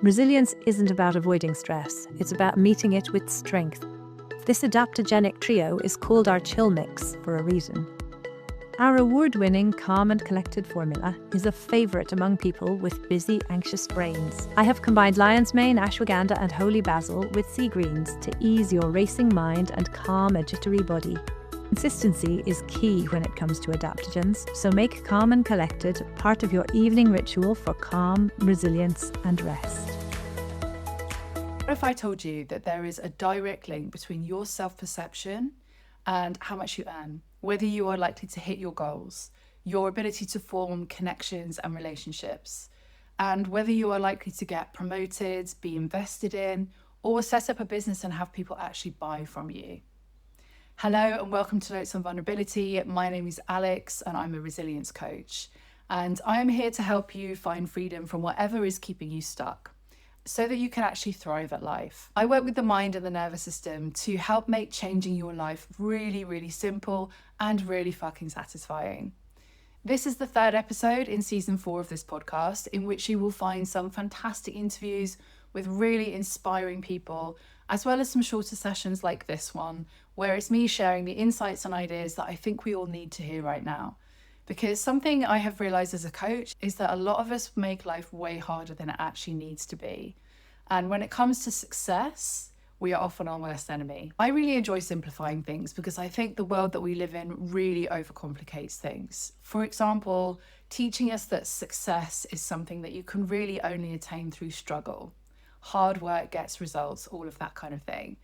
Resilience isn't about avoiding stress, it's about meeting it with strength. This adaptogenic trio is called our chill mix for a reason. Our award-winning calm and collected formula is a favourite among people with busy, anxious brains. I have combined lion's mane, ashwagandha and holy basil with sea greens to ease your racing mind and calm a jittery body. Consistency is key when it comes to adaptogens, so make calm and collected part of your evening ritual for calm, resilience and rest. What if I told you that there is a direct link between your self-perception and how much you earn, whether you are likely to hit your goals, your ability to form connections and relationships, and whether you are likely to get promoted, be invested in, or set up a business and have people actually buy from you? Hello and welcome to Notes on Vulnerability. My name is Alex and I'm a resilience coach. And I am here to help you find freedom from whatever is keeping you stuck so that you can actually thrive at life. I work with the mind and the nervous system to help make changing your life really, really simple and really fucking satisfying. This is the third episode in season 4 of this podcast, in which you will find some fantastic interviews with really inspiring people, as well as some shorter sessions like this one, where it's me sharing the insights and ideas that I think we all need to hear right now. Because something I have realized as a coach is that a lot of us make life way harder than it actually needs to be. And when it comes to success, we are often our worst enemy. I really enjoy simplifying things because I think the world that we live in really overcomplicates things. For example, teaching us that success is something that you can really only attain through struggle. Hard work gets results, all of that kind of thing.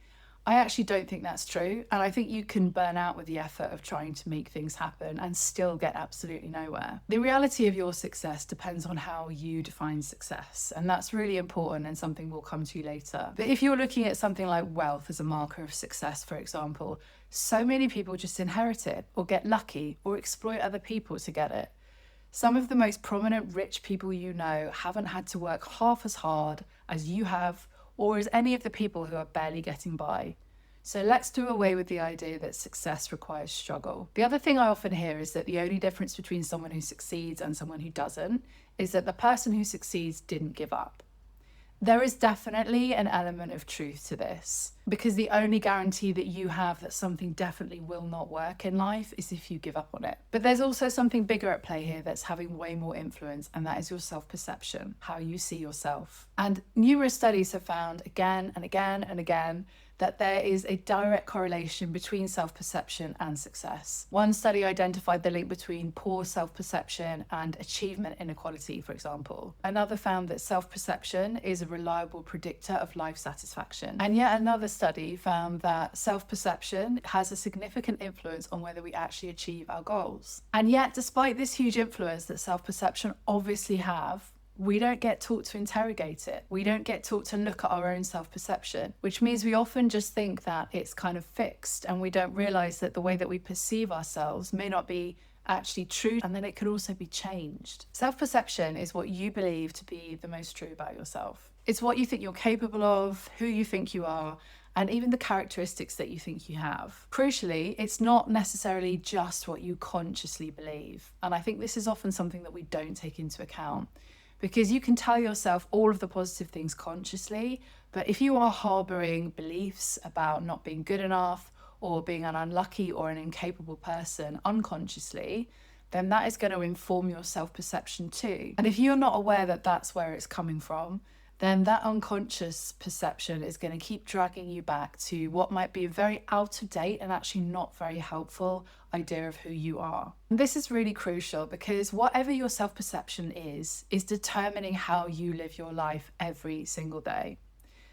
I actually don't think that's true. And I think you can burn out with the effort of trying to make things happen and still get absolutely nowhere. The reality of your success depends on how you define success. And that's really important and something we'll come to later. But if you're looking at something like wealth as a marker of success, for example, so many people just inherit it or get lucky or exploit other people to get it. Some of the most prominent rich people you know haven't had to work half as hard as you have or as any of the people who are barely getting by. So let's do away with the idea that success requires struggle. The other thing I often hear is that the only difference between someone who succeeds and someone who doesn't is that the person who succeeds didn't give up. There is definitely an element of truth to this, because the only guarantee that you have that something definitely will not work in life is if you give up on it. But there's also something bigger at play here that's having way more influence, and that is your self-perception, how you see yourself. And numerous studies have found again and again and again that there is a direct correlation between self-perception and success. One study identified the link between poor self-perception and achievement inequality, for example. Another found that self-perception is a reliable predictor of life satisfaction. And yet another study found that self-perception has a significant influence on whether we actually achieve our goals. And yet, despite this huge influence that self-perception obviously have, we don't get taught to interrogate it. We don't get taught to look at our own self-perception, which means we often just think that it's kind of fixed, and we don't realize that the way that we perceive ourselves may not be actually true, and then it could also be changed. Self-perception is what you believe to be the most true about yourself. It's what you think you're capable of, who you think you are, and even the characteristics that you think you have. Crucially, it's not necessarily just what you consciously believe. And I think this is often something that we don't take into account. Because you can tell yourself all of the positive things consciously, but if you are harboring beliefs about not being good enough or being an unlucky or an incapable person unconsciously, then that is going to inform your self-perception too. And if you're not aware that that's where it's coming from, then that unconscious perception is going to keep dragging you back to what might be a very out of date and actually not very helpful idea of who you are. And this is really crucial because whatever your self-perception is determining how you live your life every single day.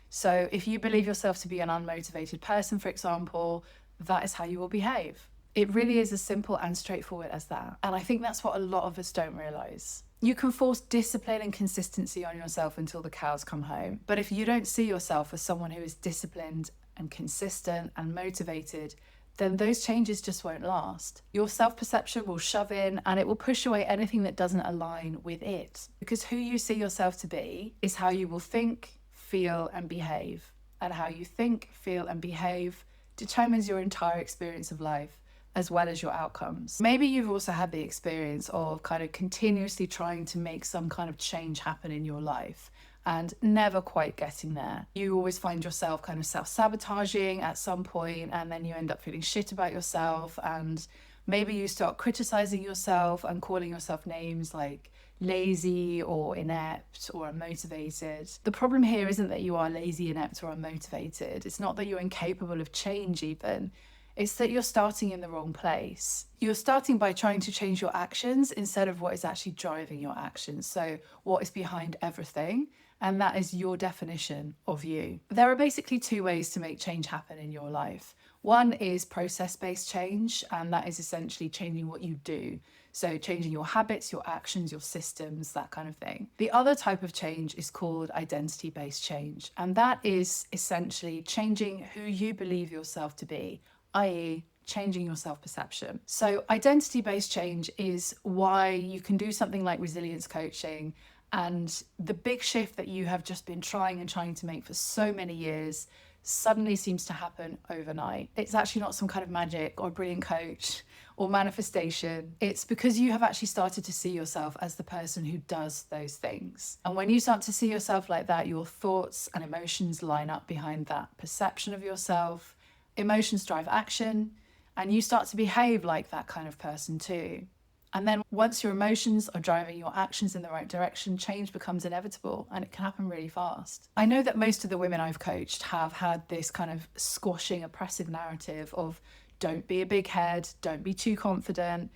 So if you believe yourself to be an unmotivated person, for example, that is how you will behave. It really is as simple and straightforward as that. And I think that's what a lot of us don't realize. You can force discipline and consistency on yourself until the cows come home. But if you don't see yourself as someone who is disciplined and consistent and motivated, then those changes just won't last. Your self-perception will shove in and it will push away anything that doesn't align with it. Because who you see yourself to be is how you will think, feel, and behave. And how you think, feel, and behave determines your entire experience of life, as well as your outcomes. Maybe you've also had the experience of kind of continuously trying to make some kind of change happen in your life. and never quite getting there. You always find yourself kind of self-sabotaging at some point, and then you end up feeling shit about yourself, and maybe you start criticizing yourself and calling yourself names like lazy or inept or unmotivated. The problem here isn't that you are lazy, inept, or unmotivated. It's not that you're incapable of change even. It's that you're starting in the wrong place. You're starting by trying to change your actions instead of what is actually driving your actions. So what is behind everything, and that is your definition of you. There are basically two ways to make change happen in your life. One is process-based change, and that is essentially changing what you do. So changing your habits, your actions, your systems, that kind of thing. The other type of change is called identity-based change, and that is essentially changing who you believe yourself to be, i.e. changing your self-perception. So identity-based change is why you can do something like resilience coaching, and the big shift that you have just been trying to make for so many years suddenly seems to happen overnight. It's actually not some kind of magic or brilliant coach or manifestation. It's because you have actually started to see yourself as the person who does those things. And when you start to see yourself like that, your thoughts and emotions line up behind that perception of yourself. Emotions drive action, and you start to behave like that kind of person too. And then once your emotions are driving your actions in the right direction, change becomes inevitable, and it can happen really fast. I know that most of the women I've coached have had this kind of squashing, oppressive narrative of don't be a big head, don't be too confident.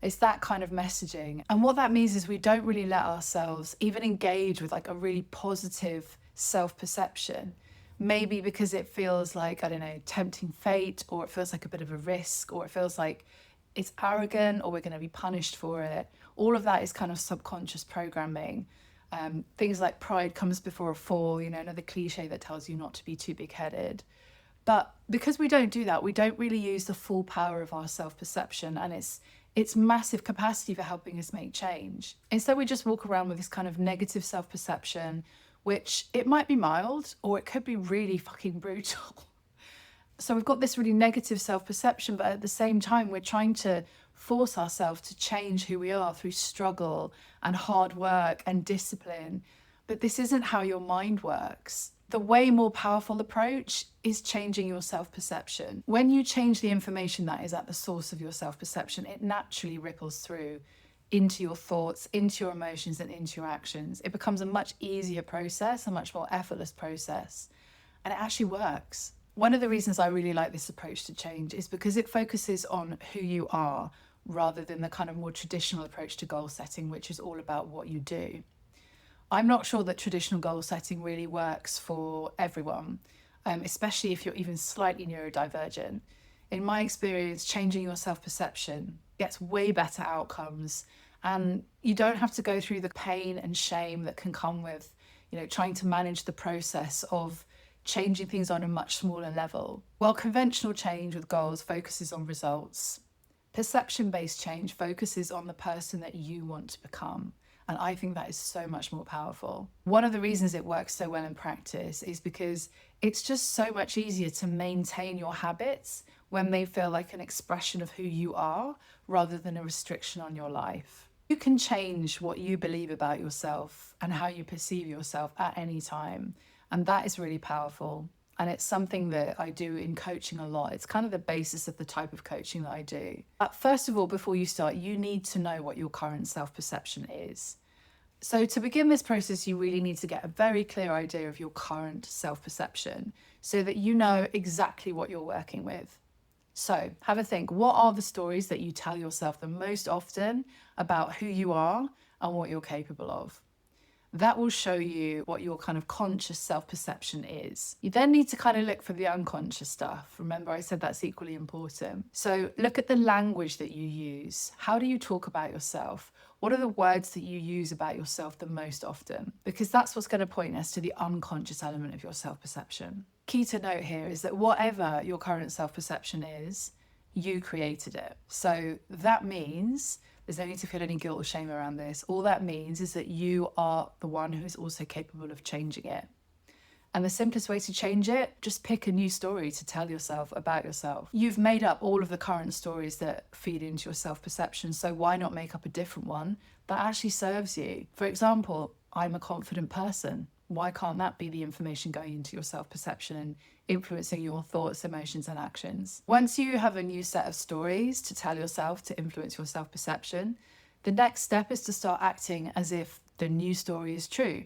It's that kind of messaging. And what that means is we don't really let ourselves even engage with like a really positive self-perception. Maybe because it feels like, I don't know, tempting fate, or it feels like a bit of a risk, or it feels like it's arrogant, or we're going to be punished for it. All of that is kind of subconscious programming. Things like pride comes before a fall, another cliche that tells you not to be too big-headed. But because we don't do that, we don't really use the full power of our self-perception and its massive capacity for helping us make change. Instead, we just walk around with this kind of negative self-perception, which it might be mild or it could be really fucking brutal. So we've got this really negative self-perception, but at the same time, we're trying to force ourselves to change who we are through struggle and hard work and discipline. But this isn't how your mind works. The way more powerful approach is changing your self-perception. When you change the information that is at the source of your self-perception, it naturally ripples through into your thoughts, into your emotions, and into your actions. It becomes a much easier process, a much more effortless process, and it actually works. One of the reasons I really like this approach to change is because it focuses on who you are rather than the kind of more traditional approach to goal setting, which is all about what you do. I'm not sure that traditional goal setting really works for everyone, especially if you're even slightly neurodivergent. In my experience, changing your self-perception gets way better outcomes, and you don't have to go through the pain and shame that can come with, trying to manage the process of changing things on a much smaller level. While conventional change with goals focuses on results, perception-based change focuses on the person that you want to become. And I think that is so much more powerful. One of the reasons it works so well in practice is because it's just so much easier to maintain your habits when they feel like an expression of who you are rather than a restriction on your life. You can change what you believe about yourself and how you perceive yourself at any time. And that is really powerful. And it's something that I do in coaching a lot. It's kind of the basis of the type of coaching that I do. But first of all, before you start, you need to know what your current self-perception is. So to begin this process, you really need to get a very clear idea of your current self-perception so that you know exactly what you're working with. So have a think, what are the stories that you tell yourself the most often about who you are and what you're capable of? That will show you what your kind of conscious self-perception is. You then need to kind of look for the unconscious stuff. Remember, I said that's equally important. So look at the language that you use. How do you talk about yourself? What are the words that you use about yourself the most often? Because that's what's going to point us to the unconscious element of your self-perception. Key to note here is that whatever your current self-perception is, you created it. So that means there's no need to feel any guilt or shame around this. All that means is that you are the one who is also capable of changing it. And the simplest way to change it, just pick a new story to tell yourself about yourself. You've made up all of the current stories that feed into your self-perception, so why not make up a different one that actually serves you? For example, I'm a confident person. Why can't that be the information going into your self-perception and influencing your thoughts, emotions, and actions? Once you have a new set of stories to tell yourself to influence your self-perception, the next step is to start acting as if the new story is true.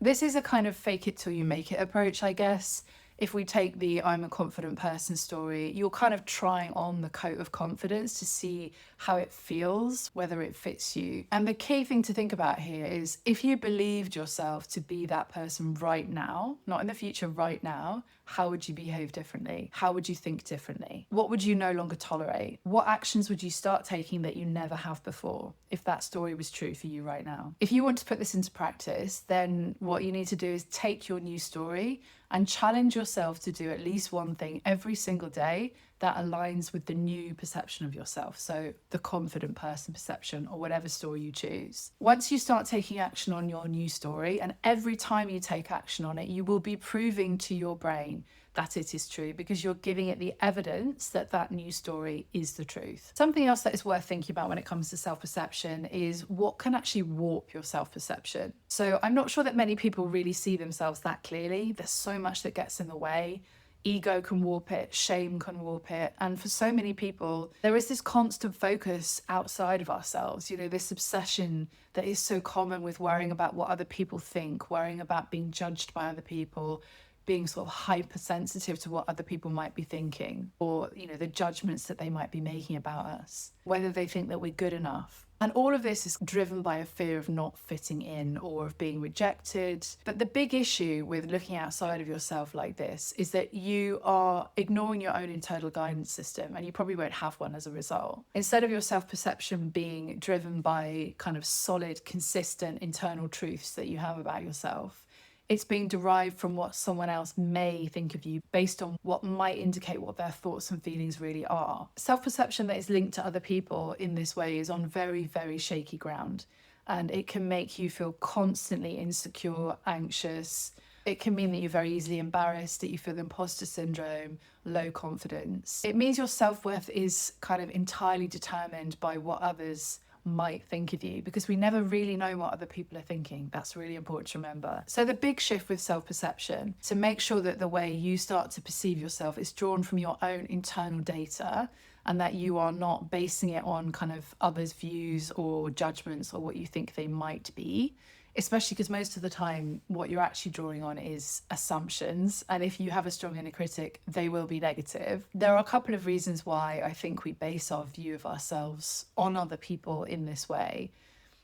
This is a kind of fake it till you make it approach, I guess. If we take the I'm a confident person story, you're kind of trying on the coat of confidence to see how it feels, whether it fits you. And the key thing to think about here is if you believed yourself to be that person right now, not in the future, right now, how would you behave differently? How would you think differently? What would you no longer tolerate? What actions would you start taking that you never have before if that story was true for you right now? If you want to put this into practice, then what you need to do is take your new story and challenge yourself to do at least one thing every single day that aligns with the new perception of yourself. So the confident person perception or whatever story you choose. Once you start taking action on your new story, and every time you take action on it, you will be proving to your brain that it is true because you're giving it the evidence that that new story is the truth. Something else that is worth thinking about when it comes to self-perception is what can actually warp your self-perception. So I'm not sure that many people really see themselves that clearly. There's so much that gets in the way. Ego can warp it, shame can warp it. And for so many people, there is this constant focus outside of ourselves, this obsession that is so common with worrying about what other people think, worrying about being judged by other people, being sort of hypersensitive to what other people might be thinking, or, the judgments that they might be making about us, whether they think that we're good enough. And all of this is driven by a fear of not fitting in or of being rejected. But the big issue with looking outside of yourself like this is that you are ignoring your own internal guidance system, and you probably won't have one as a result. Instead of your self-perception being driven by kind of solid, consistent internal truths that you have about yourself, it's being derived from what someone else may think of you based on what might indicate what their thoughts and feelings really are. Self-perception that is linked to other people in this way is on very, very shaky ground, and it can make you feel constantly insecure, anxious. It can mean that you're very easily embarrassed, that you feel imposter syndrome, low confidence. It means your self-worth is kind of entirely determined by what others might think of you, because we never really know what other people are thinking. That's really important to remember. So the big shift with self-perception, to make sure that the way you start to perceive yourself is drawn from your own internal data, and that you are not basing it on kind of others' views or judgments or what you think they might be. Especially because most of the time what you're actually drawing on is assumptions, and if you have a strong inner critic, they will be negative. There are a couple of reasons why I think we base our view of ourselves on other people in this way.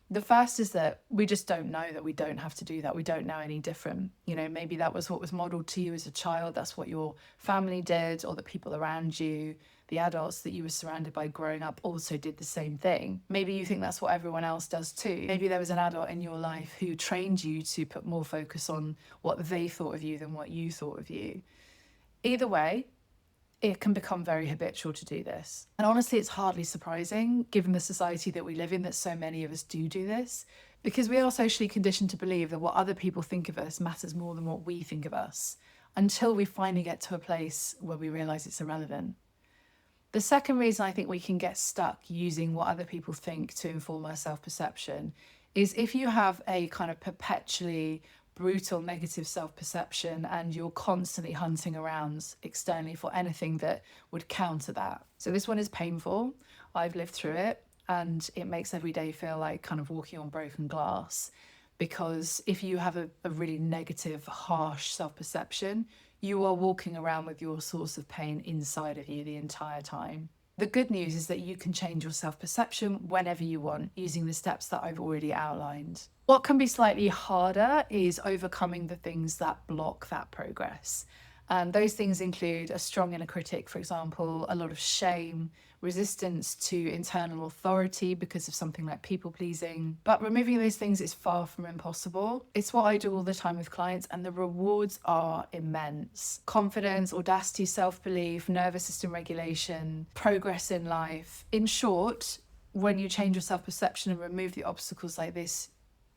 The first is that we just don't know that we don't have to do that. We don't know any different. Maybe that was what was modeled to you as a child. That's what your family did, or the people around you, the adults that you were surrounded by growing up also did the same thing. Maybe you think that's what everyone else does too. Maybe there was an adult in your life who trained you to put more focus on what they thought of you than what you thought of you. Either way, it can become very habitual to do this. And honestly, it's hardly surprising, given the society that we live in, that so many of us do this, because we are socially conditioned to believe that what other people think of us matters more than what we think of us, until we finally get to a place where we realize it's irrelevant. The second reason I think we can get stuck using what other people think to inform our self-perception is if you have a kind of perpetually brutal negative self-perception and you're constantly hunting around externally for anything that would counter that. So this one is painful. I've lived through it, and it makes every day feel like kind of walking on broken glass, because if you have a really negative, harsh self-perception, you are walking around with your source of pain inside of you the entire time. The good news is that you can change your self-perception whenever you want, using the steps that I've already outlined. What can be slightly harder is overcoming the things that block that progress. And those things include a strong inner critic, for example, a lot of shame, resistance to internal authority because of something like people pleasing. But removing those things is far from impossible. It's what I do all the time with clients, and the rewards are immense. Confidence, audacity, self-belief, nervous system regulation, progress in life. In short, when you change your self-perception and remove the obstacles like this,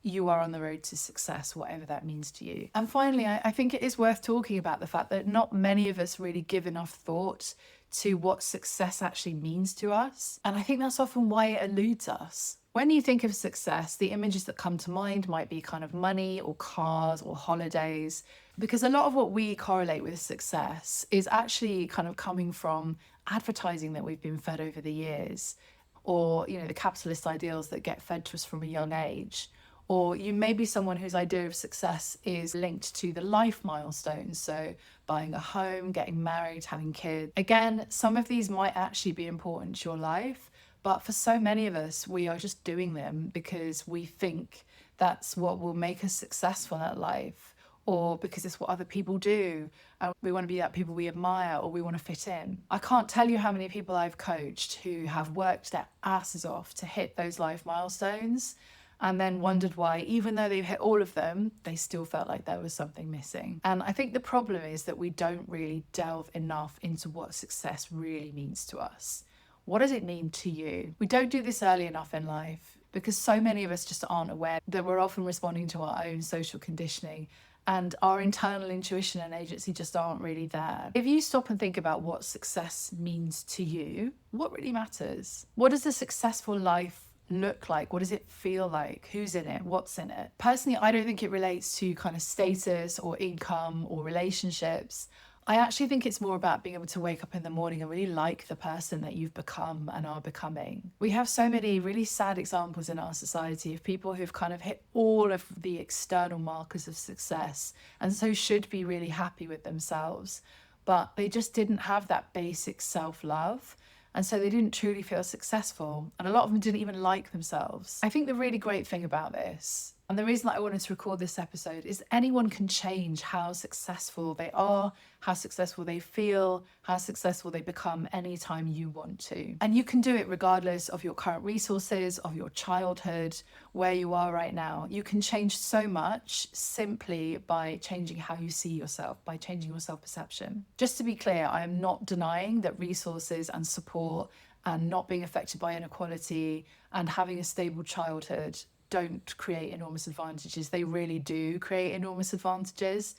you are on the road to success, whatever that means to you. And finally, I think it is worth talking about the fact that not many of us really give enough thought to what success actually means to us. And I think that's often why it eludes us. When you think of success, the images that come to mind might be kind of money or cars or holidays, because a lot of what we correlate with success is actually kind of coming from advertising that we've been fed over the years, or, you know, the capitalist ideals that get fed to us from a young age. Or you may be someone whose idea of success is linked to the life milestones. So buying a home, getting married, having kids. Again, some of these might actually be important to your life, but for so many of us, we are just doing them because we think that's what will make us successful at life, or because it's what other people do. And we want to be that people we admire, or we want to fit in. I can't tell you how many people I've coached who have worked their asses off to hit those life milestones and then wondered why, even though they've hit all of them, they still felt like there was something missing. And I think the problem is that we don't really delve enough into what success really means to us. What does it mean to you? We don't do this early enough in life because so many of us just aren't aware that we're often responding to our own social conditioning, and our internal intuition and agency just aren't really there. If you stop and think about what success means to you, what really matters? What does a successful life look like? What does it feel like? Who's in it? What's in it? Personally, I don't think it relates to kind of status or income or relationships. I actually think it's more about being able to wake up in the morning and really like the person that you've become and are becoming. We have so many really sad examples in our society of people who've kind of hit all of the external markers of success and so should be really happy with themselves, but they just didn't have that basic self-love. And so they didn't truly feel successful. And a lot of them didn't even like themselves. I think the really great thing about this, and the reason that I wanted to record this episode, is anyone can change how successful they are, how successful they feel, how successful they become anytime you want to. And you can do it regardless of your current resources, of your childhood, where you are right now. You can change so much simply by changing how you see yourself, by changing your self-perception. Just to be clear, I am not denying that resources and support and not being affected by inequality and having a stable childhood don't create enormous advantages. They really do create enormous advantages.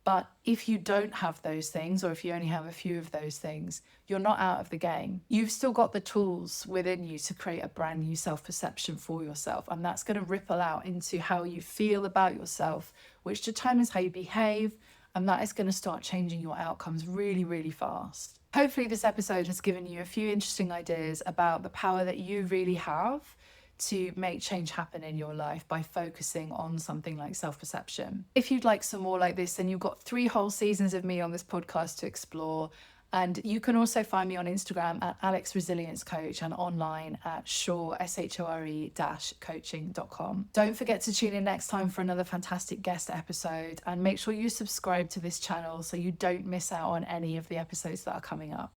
But if you don't have those things, or if you only have a few of those things, you're not out of the game. You've still got the tools within you to create a brand new self-perception for yourself. And that's going to ripple out into how you feel about yourself, which determines how you behave. And that is going to start changing your outcomes really, really fast. Hopefully this episode has given you a few interesting ideas about the power that you really have to make change happen in your life by focusing on something like self-perception. If you'd like some more like this, then you've got 3 whole seasons of me on this podcast to explore. And you can also find me on Instagram at Alex Resilience Coach and online at shore-coaching.com. Don't forget to tune in next time for another fantastic guest episode, and make sure you subscribe to this channel so you don't miss out on any of the episodes that are coming up.